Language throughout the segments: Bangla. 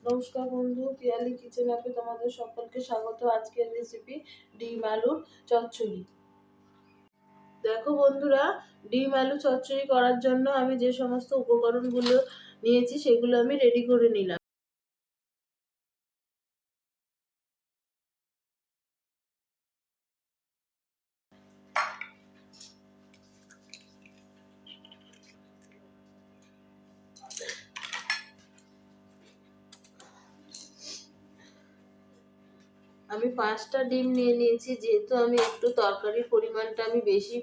নমস্কার বন্ধু, পিয়ালি কিচেন অ্যাপে তোমাদের সকলকে স্বাগত। আজকের রেসিপি ডিম আলুর চচ্চড়ি। দেখো বন্ধুরা, ডিম আলু চচ্চড়ি করার জন্য আমি যে সমস্ত উপকরণগুলো নিয়েছি সেগুলো আমি রেডি করে নিলাম। আমি 5টা ডিম নিয়ে নিয়েছি, যেহেতু আমি একটু তরকারির পরিমাণটা আমি বেশি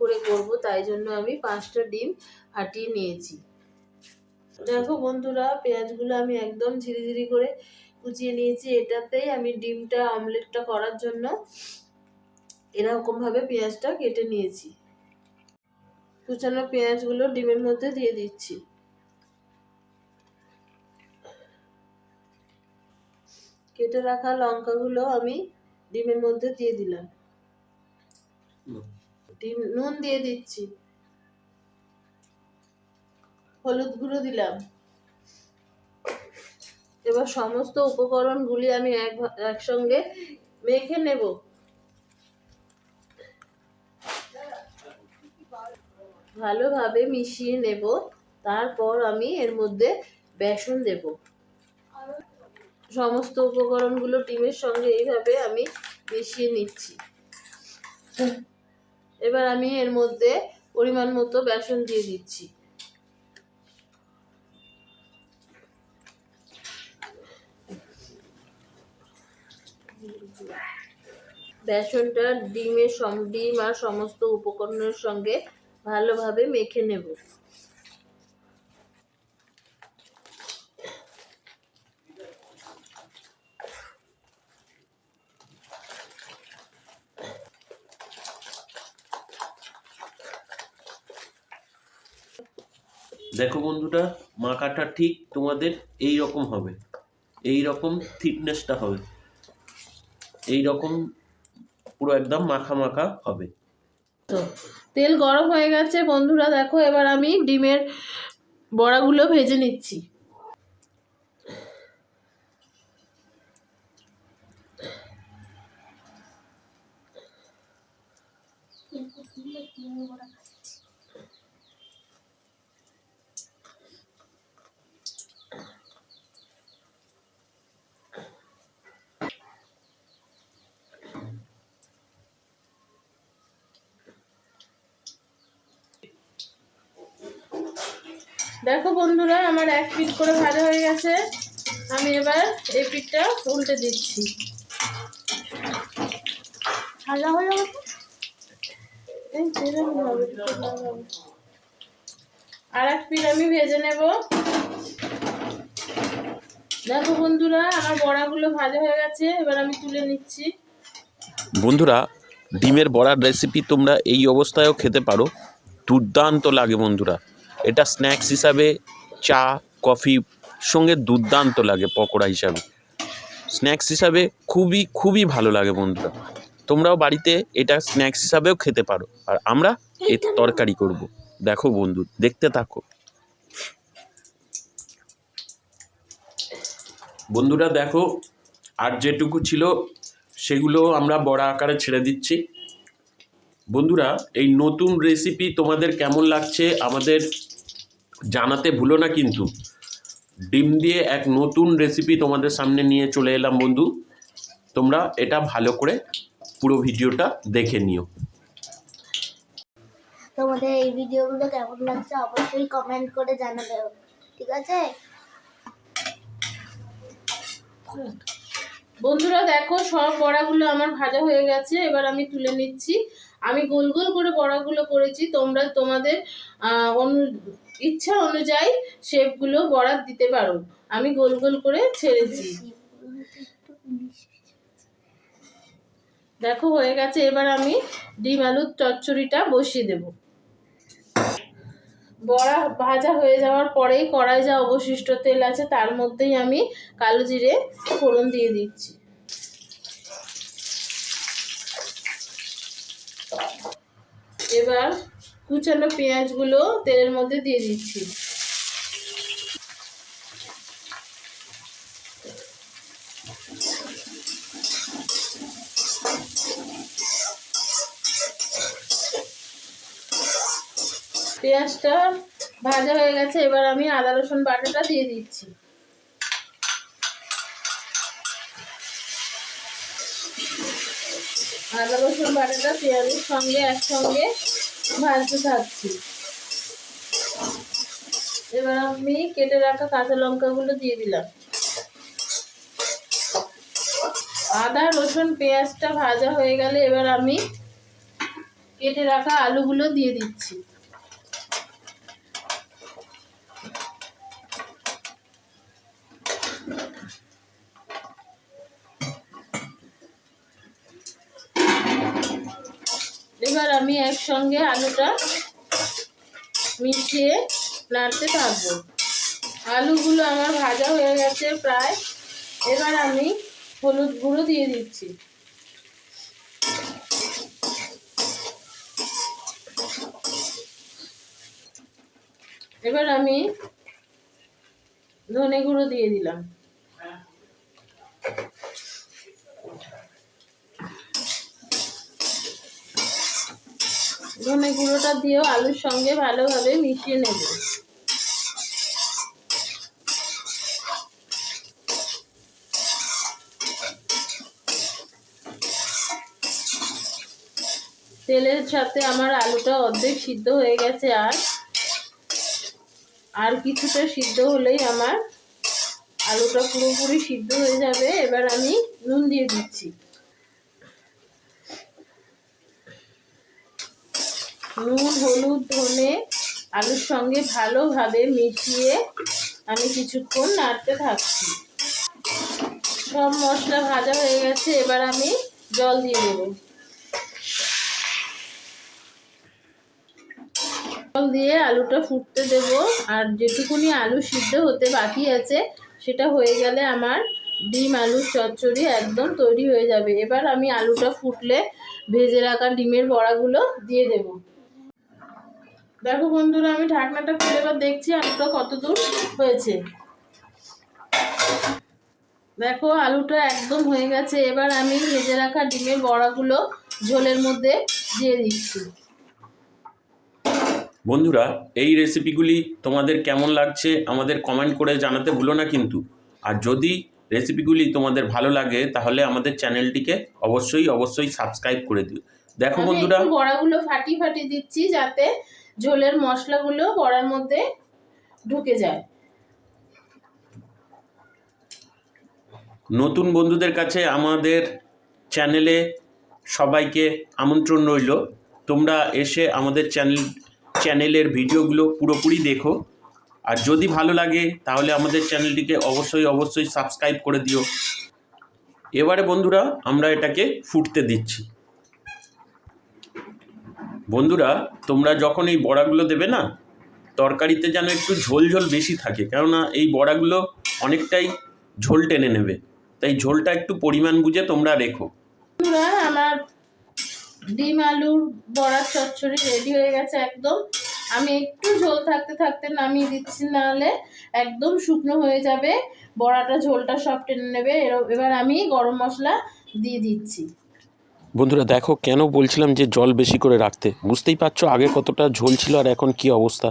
করে করব, তাই জন্য আমি 5টা ডিম ফাটিয়ে নিয়েছি। দেখো বন্ধুরা, পেঁয়াজগুলো আমি একদম ঝিরিঝিরি করে কুচিয়ে নিয়েছি। এটাতেই আমি ডিমটা অমলেটটা করার জন্য এরকম ভাবে পেঁয়াজটা কেটে নিয়েছি। কুচানো পেঁয়াজগুলো ডিমের মধ্যে দিয়ে দিচ্ছি। কেটে রাখা লঙ্কাগুলো আমি ডিমের মধ্যে দিয়ে দিলাম। নুন দিয়ে দিচ্ছি, হলুদ গুঁড়ো দিলাম। এবার সমস্ত উপকরণগুলি আমি একসঙ্গে মেখে নেব। ভালোভাবে মিশিয়ে নেব। তারপর আমি এর মধ্যে বেসন দেব। সমস্ত উপকরণগুলো ডিমের সঙ্গে এইভাবে আমি মিশিয়ে নিচ্ছি। এবার আমি এর মধ্যে পরিমাণ মতো বেসন দিয়ে দিচ্ছি। বেসনটা ডিম আর সমস্ত উপকরণের সঙ্গে ভালোভাবে মেখে নেব। দেখো বন্ধুরা, মাখাটা ঠিক তোমাদের এই রকম হবে, এই রকম থিকনেসটা হবে, এই রকম পুরো একদম মাখা মাখা হবে। তো তেল গরম হয়ে গেছে বন্ধুরা, দেখো এবার আমি ডিমের বড়াগুলো ভেজে নিচ্ছি। দেখো বন্ধুরা, আমার এক পিঠ করে ভাজা হয়ে গেছে। আমি এবার এই পিঠটা উল্টে দিচ্ছি। ভাজা হয়ে গেছে, আর এক পিঠ আমি ভেজে নেব। দেখো বন্ধুরা, আমার বড়াগুলো ভাজা হয়ে গেছে, এবার আমি তুলে নিচ্ছি। বন্ধুরা, ডিমের বড়ার রেসিপি তোমরা এই অবস্থায়ও খেতে পারো, দুর্দান্ত লাগে বন্ধুরা। এটা স্ন্যাক্স হিসাবে চা কফি সঙ্গে দুর্দান্ত লাগে, পকোড়া হিসাবে স্ন্যাক্স হিসাবে খুবই খুবই ভালো লাগে বন্ধুরা। তোমরাও বাড়িতে এটা স্ন্যাক্স হিসাবেও খেতে পারো, আর আমরা এর তরকারি করব। দেখো বন্ধু, দেখতে থাকো বন্ধুরা। দেখো, আর যেটুকু ছিল সেগুলো আমরা বড়া আকারে ছেড়ে দিচ্ছি। বন্ধুরা, এই নতুন রেসিপি তোমাদের কেমন লাগছে আমাদের জানাতে ভুলো না কিন্তু। ডিম দিয়ে এক নতুন রেসিপি তোমাদের সামনে নিয়ে চলে এলাম বন্ধু। তোমরা এটা ভালো করে পুরো ভিডিওটা দেখে নিও। তোমাদের এই ভিডিওগুলো কেমন লাগছে অবশ্যই কমেন্ট করে জানাবে, ঠিক আছে বন্ধুরা? দেখো, সব বড়াগুলো আমার ভাজা হয়ে গেছে, এবার আমি তুলে নিচ্ছি। আমি গোল গোল করে বড়াগুলো করেছি, তোমরা তোমাদের ইচ্ছা অনুযায়ী শেপগুলো বড়া দিতে পারো। আমি গোল গোল করে ছেড়েছি। দেখো হয়ে গেছে, এবার আমি ডিম আলুর চচ্চড়িটা বসিয়ে দেব। বড়া ভাজা হয়ে যাওয়ার পরেই কড়াই যা অবশিষ্ট তেল আছে তার মধ্যেই আমি কালো জিরে ফোড়ন দিয়ে দিচ্ছি। এবার কুচানো পেঁয়াজগুলো তেলের মধ্যে দিয়ে দিচ্ছি। পেঁয়াজটা ভাজা হয়ে গেছে, এবার আমি আদা রসুন বাটাটা দিয়ে দিচ্ছি। আদা রসুন বাটাটা পেঁয়াজের সঙ্গে একসঙ্গে ভাজতে থাকছি। এবার আমি কেটে রাখা কাঁচা লঙ্কাগুলো দিয়ে দিলাম। আদা রসুন পেঁয়াজটা ভাজা হয়ে গেলে এবার আমি কেটে রাখা আলুগুলো দিয়ে দিচ্ছি। এবার আমি একসঙ্গে আলুটা মিশিয়ে নাড়তে থাকবো। আলুগুলো আমার ভাজা হয়ে গেছে প্রায়। এবার আমি হলুদ গুঁড়ো দিয়ে দিচ্ছি। এবার আমি ধনে গুঁড়ো দিয়ে দিলাম। ধনে গুঁড়োটা দিয়েও আলুর সঙ্গে ভালোভাবে মিশিয়ে নেব। তেলের সাথে আমার আলুটা অর্ধেক সিদ্ধ হয়ে গেছে, আর কিছুটা সিদ্ধ হলেই আমার আলুটা পুরোপুরি সিদ্ধ হয়ে যাবে। এবার আমি নুন দিয়ে দিচ্ছি। নুন, হলুদ, ধনে আলুর সঙ্গে ভালোভাবে মিশিয়ে আমি কিছুক্ষণ নাড়তে থাকছি। সব মশলা ভাজা হয়ে গেছে, এবার আমি জল দিয়ে দেব। জল দিয়ে আলুটা ফুটতে দেব, আর যেটুকুনি আলু সিদ্ধ হতে বাকি আছে সেটা হয়ে গেলে আমার ডিম আলুর চচ্চড়ি একদম তৈরি হয়ে যাবে। এবার আমি আলুটা ফুটলে ভেজে রাখা ডিমের বড়াগুলো দিয়ে দেব। দেখো বন্ধুরা, আমি ঢাকনাটা খুলে এবার দেখছি আলুটা কতদূর হয়েছে। দেখো আলুটা একদম হয়ে গেছে। এবার আমি ভেজে রাখা ডিমের বড়াগুলো ঝোলের মধ্যে দিয়ে দিচ্ছি। বন্ধুরা, এই রেসিপিগুলি তোমাদের কেমন লাগছে আমাদের কমেন্ট করে জানাতে ভুলো না কিন্তু। আর যদি রেসিপিগুলি তোমাদের ভালো লাগে তাহলে আমাদের চ্যানেলটিকে অবশ্যই সাবস্ক্রাইব করে দিও। দেখো আমি বন্ধুরা, একটু বড়াগুলো ফাটি দিচ্ছি যাতে ঝোলের মশলাগুলো বড়ার মধ্যে ঢুকে যায়। নতুন বন্ধুদের কাছে আমাদের চ্যানেলে সবাইকে আমন্ত্রণ রইল। তোমরা এসে আমাদের চ্যানেলের ভিডিওগুলো পুরোপুরি দেখো। আর যদি ভালো লাগে তাহলে আমাদের চ্যানেলটিকে অবশ্যই সাবস্ক্রাইব করে দিও। এবারে বন্ধুরা আমরা এটাকে ফুটতে দিচ্ছি। বন্ধুরা, তোমরা যখন এই বড়াগুলো দেবে না, তরকারিতে যেন একটু ঝোল বেশি থাকে, কেননা এই বড়াগুলো অনেকটাই ঝোল টেনে নেবে, তাই ঝোলটা একটু পরিমাণ বুঝে তোমরা রেখো। বন্ধুরা, আমার ডিম আলুর বড়ার চচ্চড়ি রেডি হয়ে গেছে একদম। আমি একটু ঝোল থাকতে নামিয়ে দিচ্ছি, নাহলে একদম শুকনো হয়ে যাবে, বড়াটা ঝোলটা সব টেনে নেবে। এবার আমি গরম মশলা দিয়ে দিচ্ছি। বন্ধুরা দেখো, কেন বলছিলাম যে জল বেশি করে রাখতে, বুঝতেই পারছো আগে কতটা ঝোল ছিল আর এখন কি অবস্থা।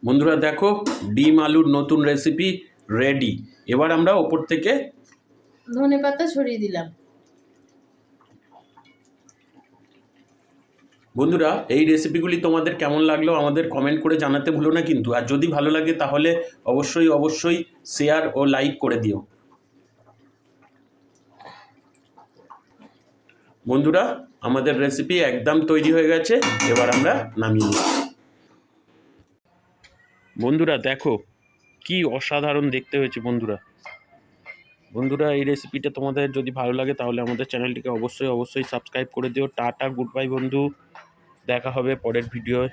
বন্ধুরা দেখো, ডিম আলুর নতুন রেসিপি রেডি। এবার আমরা ওপর থেকে ধনেপাতা ছড়িয়ে দিলাম। বন্ধুরা, এই রেসিপিগুলি তোমাদের কেমন লাগলো আমাদের কমেন্ট করে জানাতে ভুলো না কিন্তু। আর যদি ভালো লাগে তাহলে অবশ্যই শেয়ার ও লাইক করে দিও। বন্ধুরা, আমাদের রেসিপি একদম তৈরি হয়ে গেছে, এবার আমরা নামিয়ে নিই। বন্ধুরা দেখো, কি অসাধারণ দেখতে হয়েছে বন্ধুরা, এই রেসিপিটা তোমাদের যদি ভালো লাগে তাহলে আমাদের চ্যানেলটিকে অবশ্যই সাবস্ক্রাইব করে দিও। টাটা, গুড বাই বন্ধু, দেখা হবে পরের ভিডিওয়।